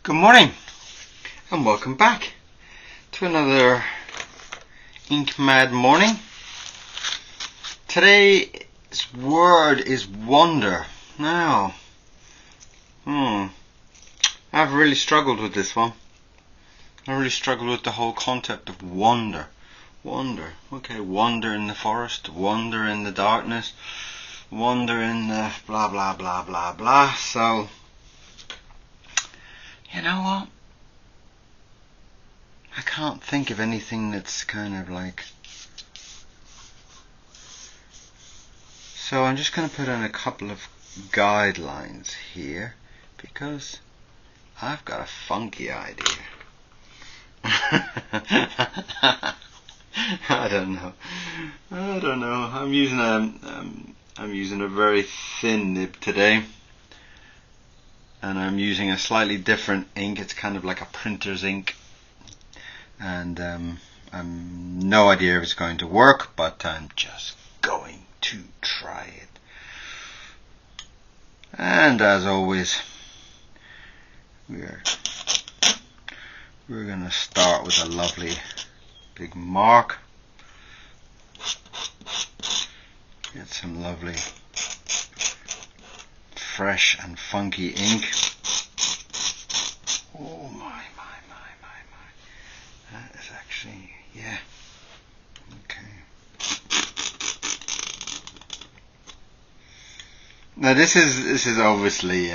Good morning and welcome back to another Ink Mad morning. Today's word is wonder. Now, I've really struggled with this one. I really struggled with the whole concept of wonder. Wonder. Okay, wonder in the forest, wonder in the darkness, wonder in the blah blah blah blah blah. So, you know what? I can't think of anything that's kind of like... So I'm just going to put in a couple of guidelines here because I've got a funky idea. I don't know. I'm using a very thin nib today. And I'm using a slightly different ink. It's kind of like a printer's ink. And I'm no idea if it's going to work, but I'm just going to try it. And as always, we're going to start with a lovely big mark. Get some lovely fresh and funky ink. Oh my. That is actually, yeah. Okay. Now this is obviously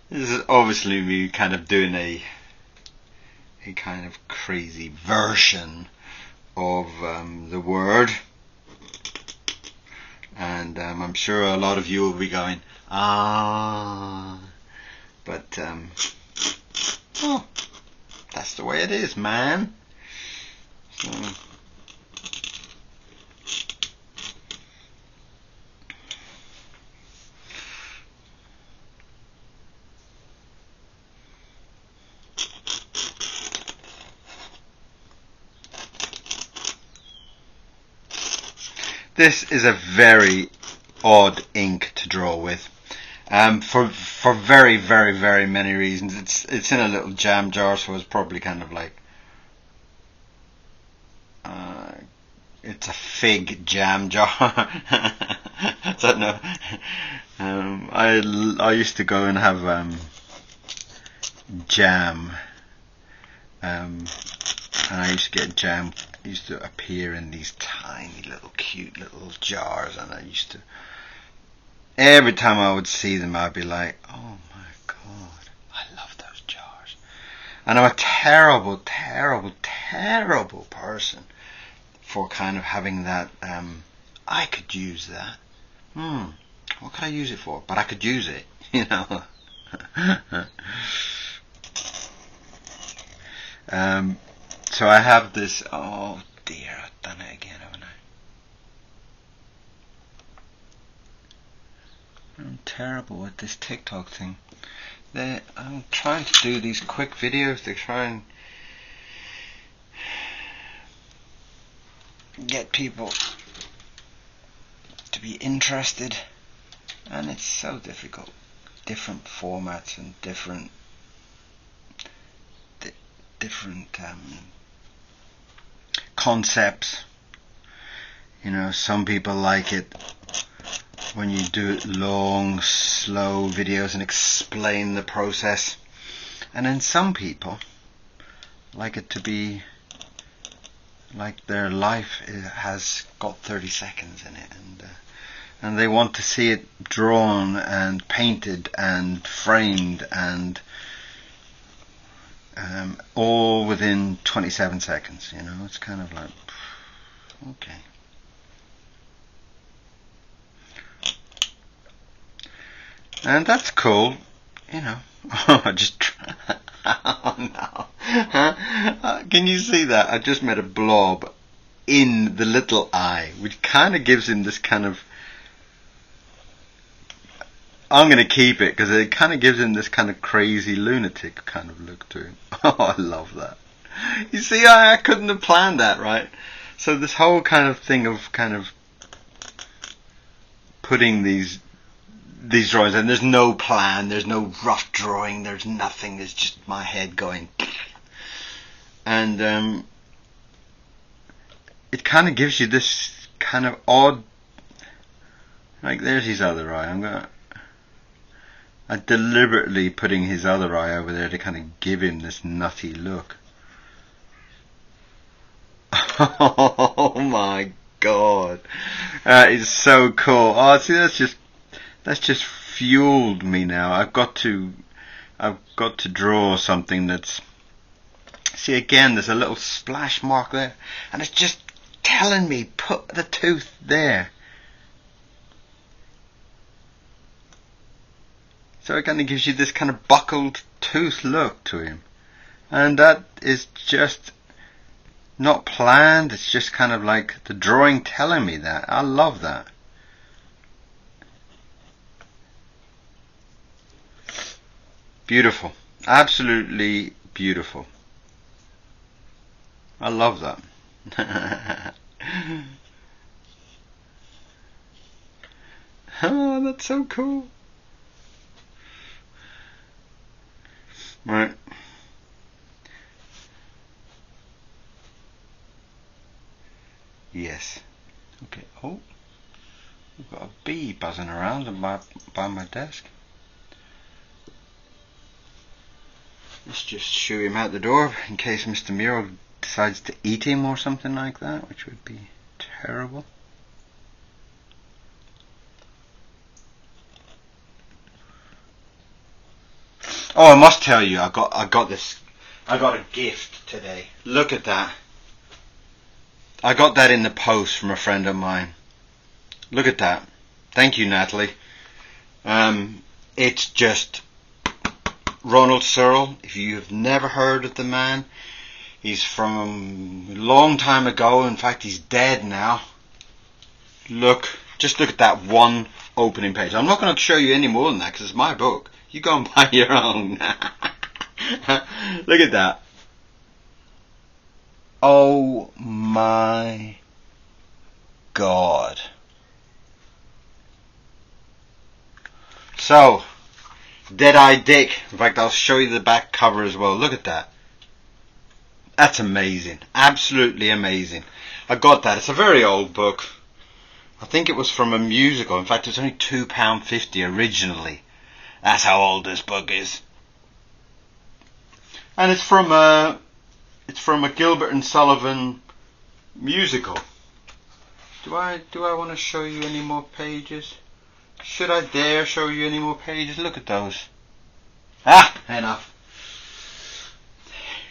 this is obviously me kind of doing a kind of crazy version of the word. And I'm sure a lot of you will be going, but oh, that's the way it is, man. So, this is a very odd ink to draw with, for very, very, very many reasons. It's in a little jam jar, so it's probably kind of like it's a fig jam jar. I don't know. I used to go and have jam, and I used to get jam. It used to appear in these tiny little cute little jars, and I used to, every time I would see them I'd be like, oh my god, I love those jars. And I'm a terrible person for kind of having that, I could use that. What could I use it for? But I could use it, you know. So I have this, oh dear, I've done it again, haven't I? I'm terrible with this TikTok thing. I'm trying to do these quick videos to try and get people to be interested, and it's so difficult. Different formats and different concepts. You know, some people like it when you do long, slow videos and explain the process, and then some people like it to be like their life has got 30 seconds in it, and they want to see it drawn and painted and framed and all within 27 seconds, you know. It's kind of like, okay. And that's cool, you know. I just oh no. Can you see that? I just made a blob in the little eye, which kind of gives him this kind of, I'm going to keep it because it kind of gives him this kind of crazy lunatic kind of look to him. Oh, I love that. You see, I couldn't have planned that, right? So this whole kind of thing of kind of putting these these drawings, and there's no plan, there's no rough drawing, there's nothing, there's just my head going. And it kind of gives you this kind of odd, like there's his other eye. I'm deliberately putting his other eye over there to kind of give him this nutty look. Oh my god, that is so cool. Oh, see, that's just fueled me now. I've got to draw something that's, see, again, there's a little splash mark there, and it's just telling me put the tooth there. So it kind of gives you this kind of buckled tooth look to him, and that is just not planned. It's just kind of like the drawing telling me that. I love that. Beautiful, absolutely beautiful. I love that. Oh, that's so cool. Right. Yes. Okay. Oh, we've got a bee buzzing around by my desk. Let's just shoo him out the door in case Mr. Miro decides to eat him or something like that, which would be terrible. Oh, I must tell you, I got a gift today. Look at that. I got that in the post from a friend of mine. Look at that. Thank you, Natalie. It's just Ronald Searle. If you've never heard of the man, he's from a long time ago. In fact, he's dead now. Just look at that one opening page. I'm not going to show you any more than that because it's my book. You go and buy your own. Look at that. Oh my God. So, Dead-Eye Dick. In fact, I'll show you the back cover as well. Look at that. That's amazing. Absolutely amazing. I got that. It's a very old book. I think it was from a musical. In fact, it's only £2.50 originally. That's how old this book is. And it's from a Gilbert and Sullivan musical. Do I want to show you any more pages? Should I dare show you any more pages? Look at those. Enough.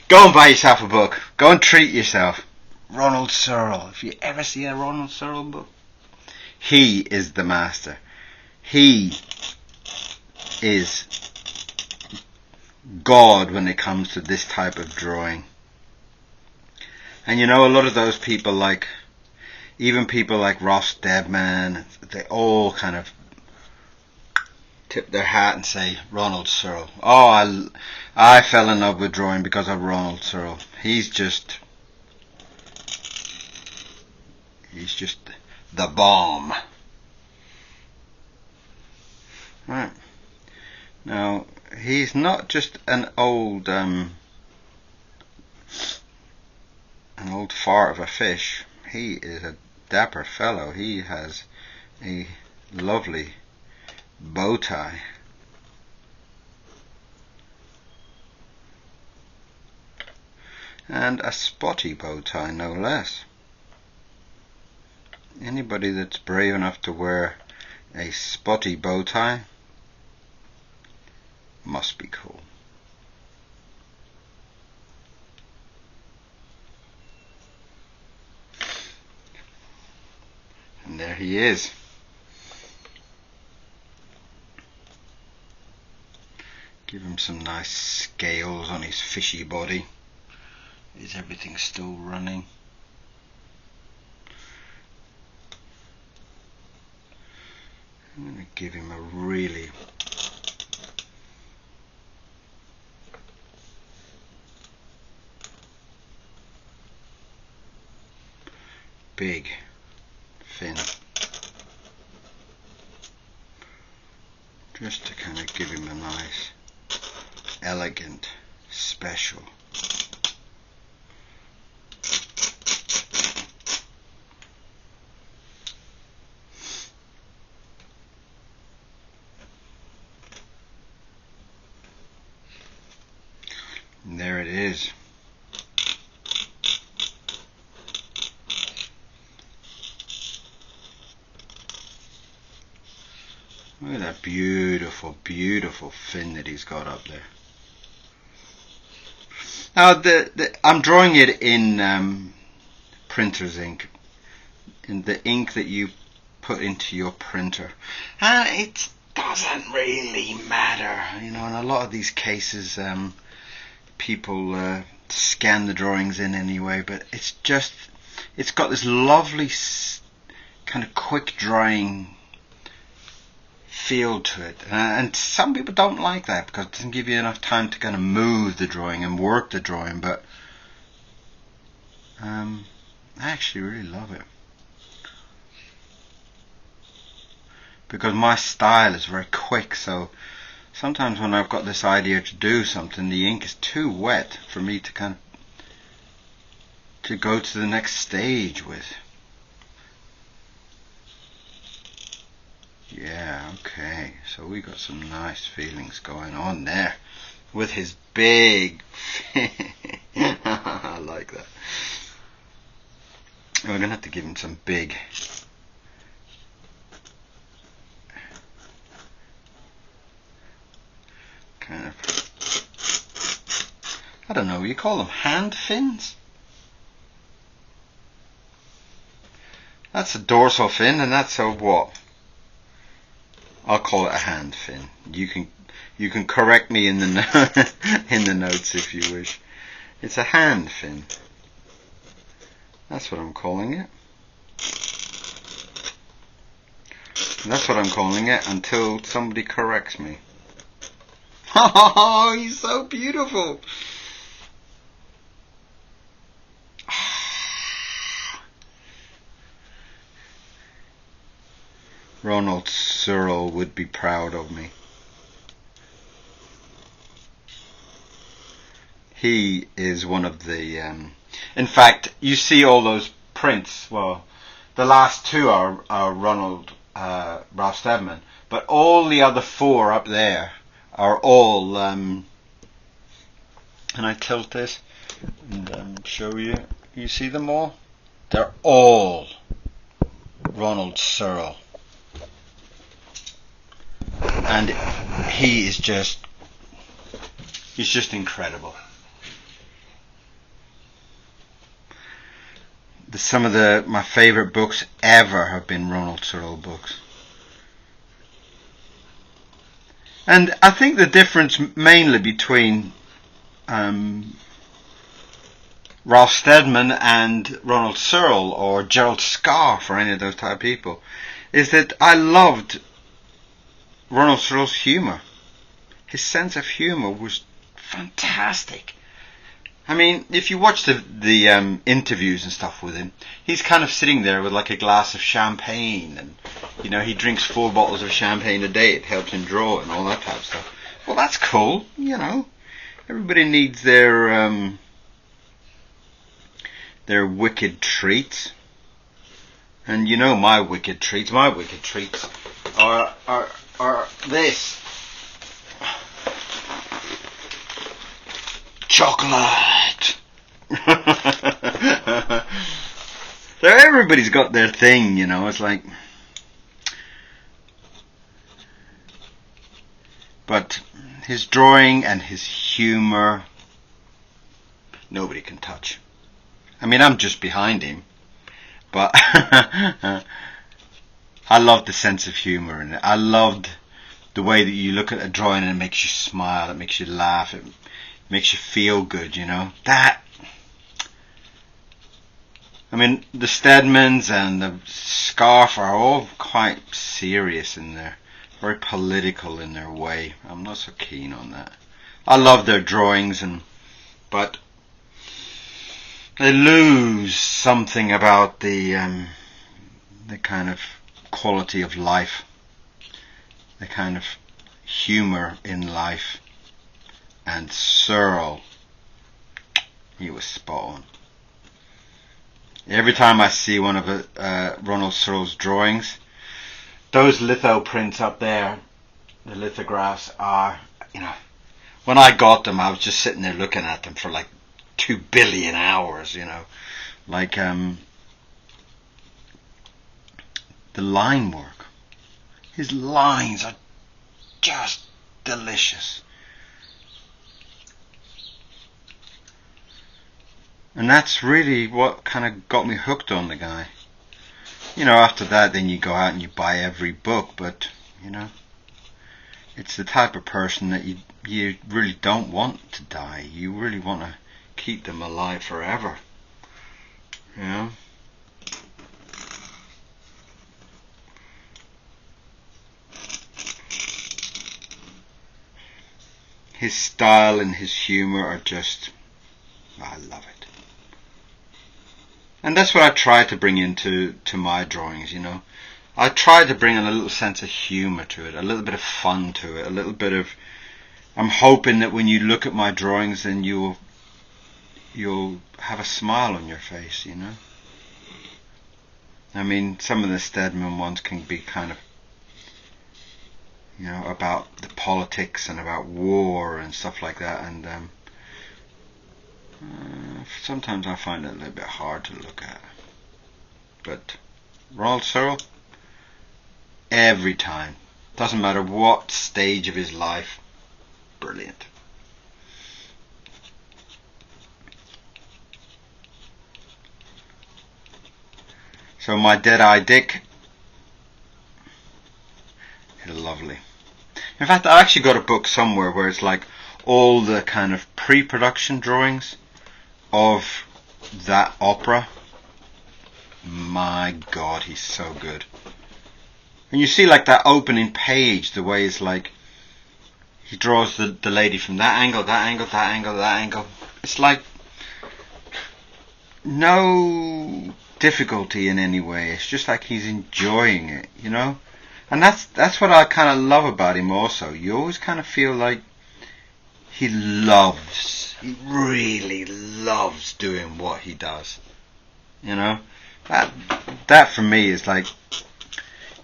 Go and buy yourself a book. Go and treat yourself. Ronald Searle. If you ever see a Ronald Searle book, he is the master. He is God when it comes to this type of drawing. And you know, a lot of those people, like even people like Ross Debman, they all kind of tip their hat and say Ronald Searle. Oh, I fell in love with drawing because of Ronald Searle. He's just the bomb. Right. Now, he's not just an old fart of a fish. He is a dapper fellow. He has a lovely bow tie. And a spotty bow tie, no less. Anybody that's brave enough to wear a spotty bow tie must be cool. And there he is. Give him some nice scales on his fishy body. Is everything still running? I'm going to give him a really big fin. just to kind of give him a nice, elegant, special. And there it is. Look at that beautiful, beautiful fin that he's got up there. Now, I'm drawing it in printer's ink, in the ink that you put into your printer. And it doesn't really matter, you know, in a lot of these cases, people scan the drawings in anyway, but it's got this lovely kind of quick drying feel to it, and some people don't like that because it doesn't give you enough time to kind of move the drawing and work the drawing, but I actually really love it because my style is very quick. So sometimes when I've got this idea to do something, the ink is too wet for me to kind of to go to the next stage with. Yeah, okay, so we got some nice feelings going on there with his big I like that. We're gonna have to give him some big kind of, I don't know, you call them hand fins? That's a dorsal fin, and that's a what? I'll call it a hand fin. You can correct me in the in the notes if you wish. It's a hand fin. That's what I'm calling it. That's what I'm calling it until somebody corrects me. Oh, he's so beautiful. Ronald Searle would be proud of me. He is one of the... in fact, you see all those prints. Well, the last two are Ronald Ralph Steadman, but all the other four up there are all... can I tilt this and show you? You see them all? They're all Ronald Searle. And he's just incredible. Some of my favorite books ever have been Ronald Searle books. And I think the difference mainly between Ralph Steadman and Ronald Searle or Gerald Scarfe or any of those type of people is that I loved Ronald Searle's humour. His sense of humour was fantastic. I mean, if you watch the interviews and stuff with him, he's kind of sitting there with like a glass of champagne, and you know, he drinks 4 bottles of champagne a day. It helps him draw and all that type of stuff. Well, that's cool, you know. Everybody needs their wicked treats, and you know my wicked treats. My wicked treats are this. Chocolate. So everybody's got their thing, you know. It's like, but his drawing and his humour, nobody can touch. I mean, I'm just behind him, but I loved the sense of humour in it. I loved the way that you look at a drawing and it makes you smile, it makes you laugh, it makes you feel good, you know. That, I mean, the Steadmans and the Scarfe are all quite serious in their, very political in their way. I'm not so keen on that. I love their drawings, but they lose something about the kind of quality of life. They kind of humour in life. And Searle, he was spot on. Every time I see one of Ronald Searle's drawings, those litho prints up there, the lithographs are, when I got them, I was just sitting there looking at them for like 2 billion hours, like the line work. His lines are just delicious. And that's really what kind of got me hooked on the guy. After that, then you go out and you buy every book, but, it's the type of person that you really don't want to die. You really want to keep them alive forever. His style and his humour are just, I love it. And that's what I try to bring into my drawings, I try to bring in a little sense of humour to it, a little bit of fun to it, a little bit of... I'm hoping that when you look at my drawings, then you'll have a smile on your face, I mean, some of the Stedman ones can be kind of, about the politics and about war and stuff like that, and sometimes I find it a little bit hard to look at. But Ronald Searle, every time, doesn't matter what stage of his life, brilliant. So my Dead-Eye Dick, it's lovely. In fact, I actually got a book somewhere where it's like all the kind of pre-production drawings of that opera. My God, he's so good. And you see like that opening page, the way it's like he draws the lady from that angle, that angle, that angle, that angle. It's like no difficulty in any way. It's just like he's enjoying it, And that's what I kind of love about him also. You always kind of feel like he really loves doing what he does. That for me is like,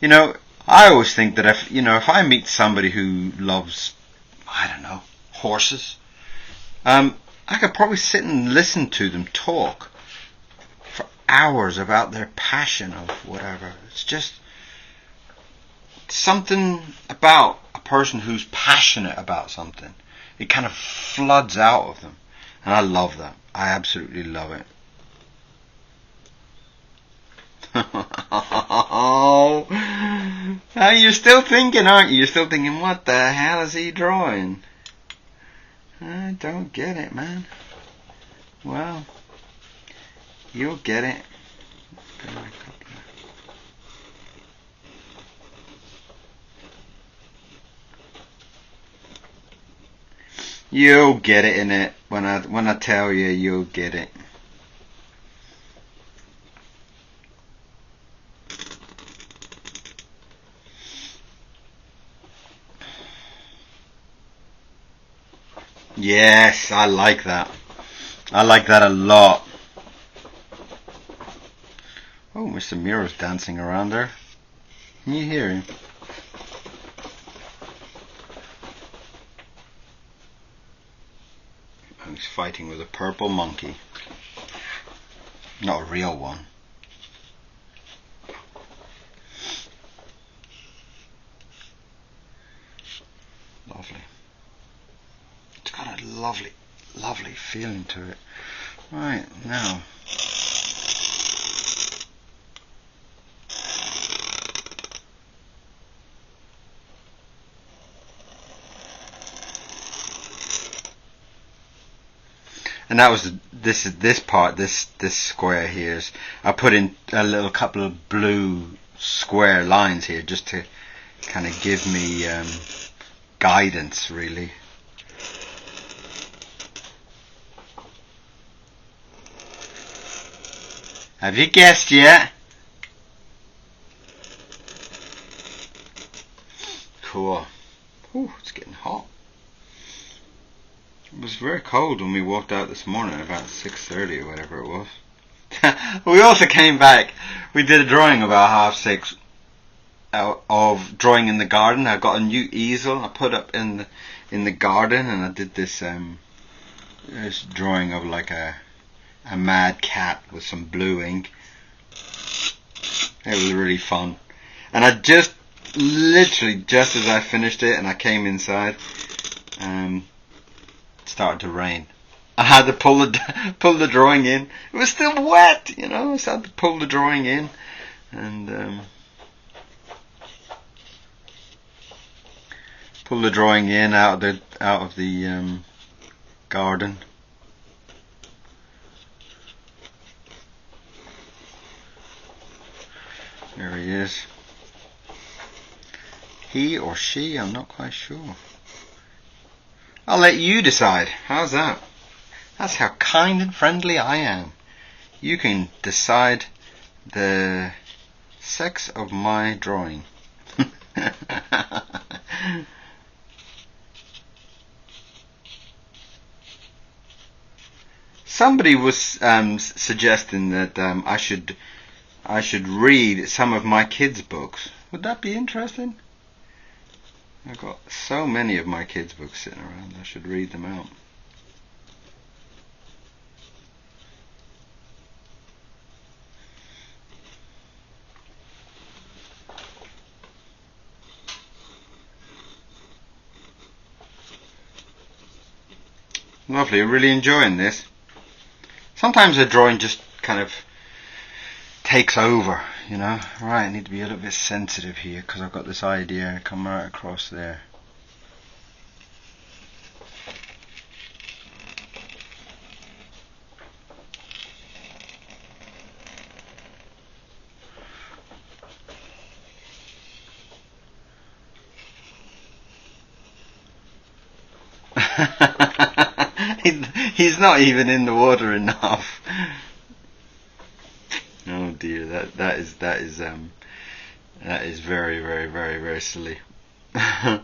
I always think that if I meet somebody who loves, I don't know, horses, I could probably sit and listen to them talk for hours about their passion of whatever. It's just something about a person who's passionate about something. It kind of floods out of them. And I love that. I absolutely love it. You're still thinking, aren't you? You're still thinking, what the hell is he drawing? I don't get it, man. Well, you'll get it. You'll get it, innit? When I tell you, you'll get it. Yes, I like that. I like that a lot. Oh, Mr. Miro's dancing around there. Can you hear him? He's fighting with a purple monkey. Not a real one. Lovely. It's got a lovely, lovely feeling to it. Right, now. And that was this part, this square here. I put in a little couple of blue square lines here just to kind of give me guidance, really. Have you guessed yet? Cool. Ooh, it's getting hot. It was very cold when we walked out this morning, about 6:30 or whatever it was. We also came back. We did a drawing about 6:30 of drawing in the garden. I got a new easel I put up in the garden, and I did this drawing of like a mad cat with some blue ink. It was really fun. And I literally just as I finished it and I came inside, it started to rain. I had to pull the drawing in. It was still wet, you know. So I had to pull the drawing in, and pull the drawing in out of the garden. There he is. He or she, I'm not quite sure. I'll let you decide. How's that? That's how kind and friendly I am. You can decide the sex of my drawing. Somebody was suggesting that I should read some of my kids' books. Would that be interesting? I've got so many of my kids' books sitting around. I should read them out. Lovely. I'm really enjoying this. Sometimes the drawing just kind of takes over, you know. Right, I need to be a little bit sensitive here because I've got this idea come right across there. He's not even in the water enough. Oh dear, that is very, very, very, very silly. I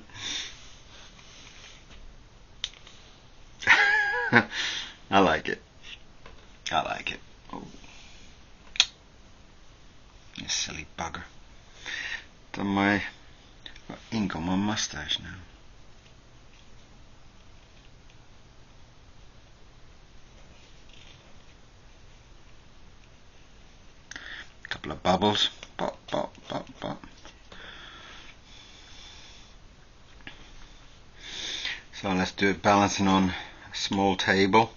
like it. I like it. Oh, you silly bugger. Done my got ink on my mustache now. Couple of bubbles. Pop, pop, pop, pop. So let's do it balancing on a small table.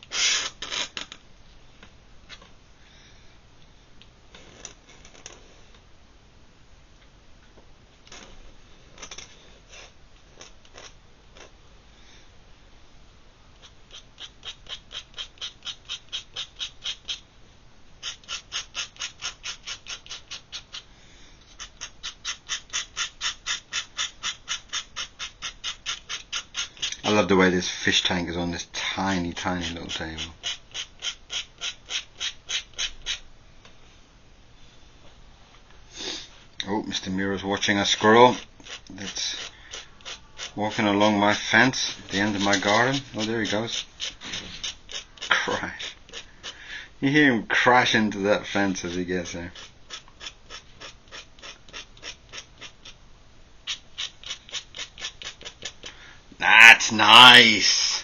I love the way this fish tank is on this tiny, tiny little table. Oh, Mr. Miro's watching a squirrel that's walking along my fence at the end of my garden. Oh, there he goes. Crash. You hear him crash into that fence as he gets there. That's nice.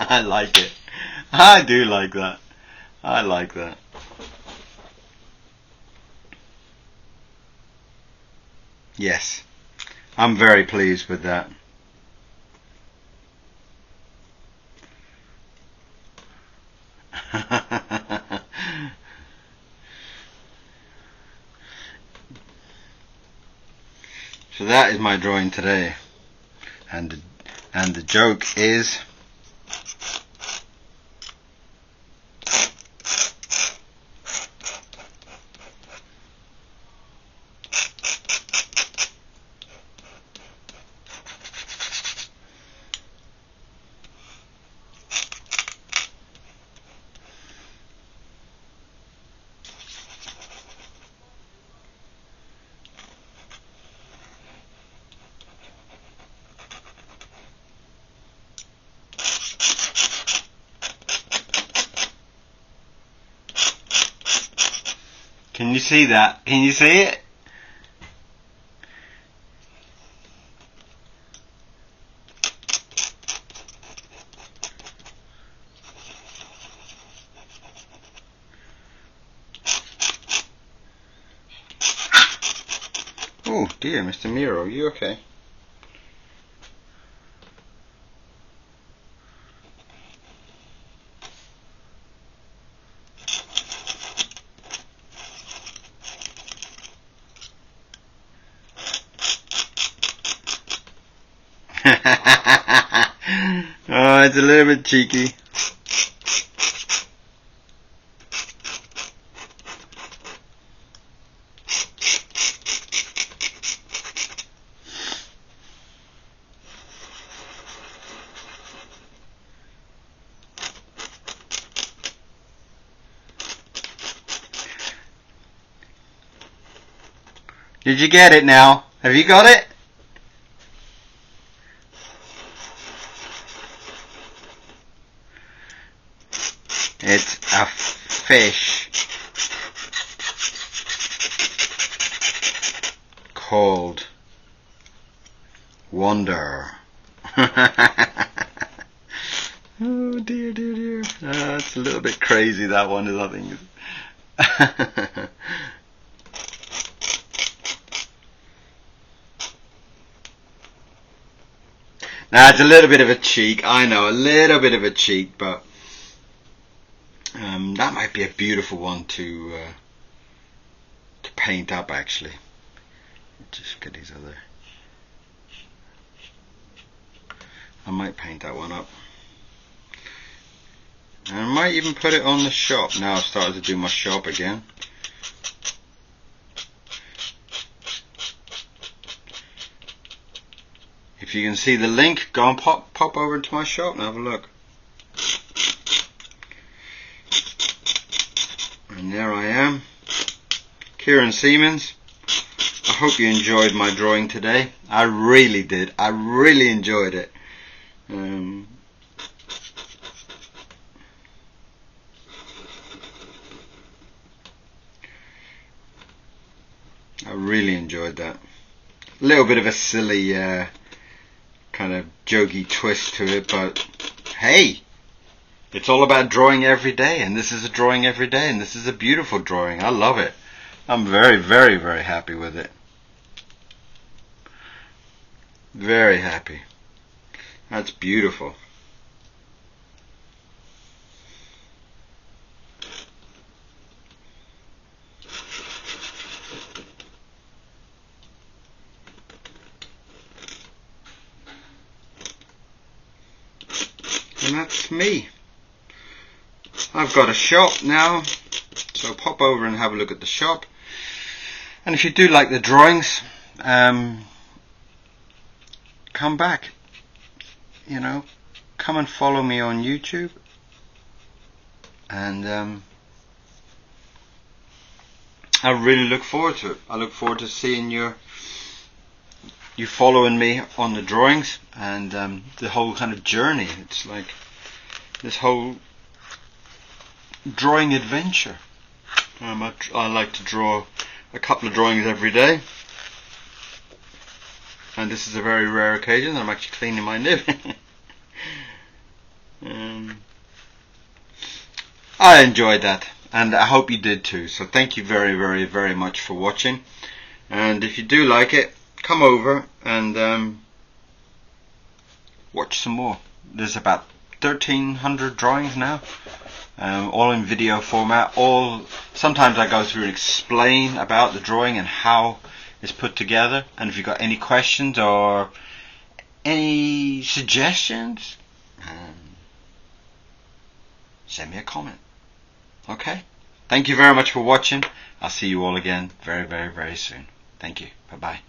I like it. I do like that. I like that. Yes. I'm very pleased with that. So that is my drawing today, and the joke is Can you see that? Can you see it? Oh dear, Mr. Miro, you okay? Oh, it's a little bit cheeky. Did you get it now? Have you got it? It's a fish called Wonder. Oh dear, dear, dear. It's a little bit crazy, that one is, I think. Now it's a little bit of a cheek, I know, a little bit of a cheek, but that might be a beautiful one to paint up, actually. Just get these other. I might paint that one up. And I might even put it on the shop. Now I've started to do my shop again. If you can see the link, go and pop over into my shop and have a look. And there I am, Kieron Siemens. I hope you enjoyed my drawing today. I really did. I really enjoyed it. I really enjoyed that. A little bit of a silly kind of jokey twist to it, but hey, it's all about drawing every day, and this is a drawing every day, and this is a beautiful drawing. I love it. I'm very, very, very happy with it. Very happy. That's beautiful. And that's me. I've got a shop now, so pop over and have a look at the shop. And if you do like the drawings, come back. You know, come and follow me on YouTube. And I really look forward to it. I look forward to seeing you following me on the drawings and the whole kind of journey. It's like this whole drawing adventure. I like to draw a couple of drawings every day, and this is a very rare occasion. I'm actually cleaning my nib. I enjoyed that, and I hope you did too. So thank you very, very, very much for watching. And if you do like it, come over and watch some more. There's about 1,300 drawings now, all in video format. Sometimes I go through and explain about the drawing and how it's put together. And if you've got any questions or any suggestions, send me a comment. Okay? Thank you very much for watching. I'll see you all again very, very, very soon. Thank you. Bye-bye.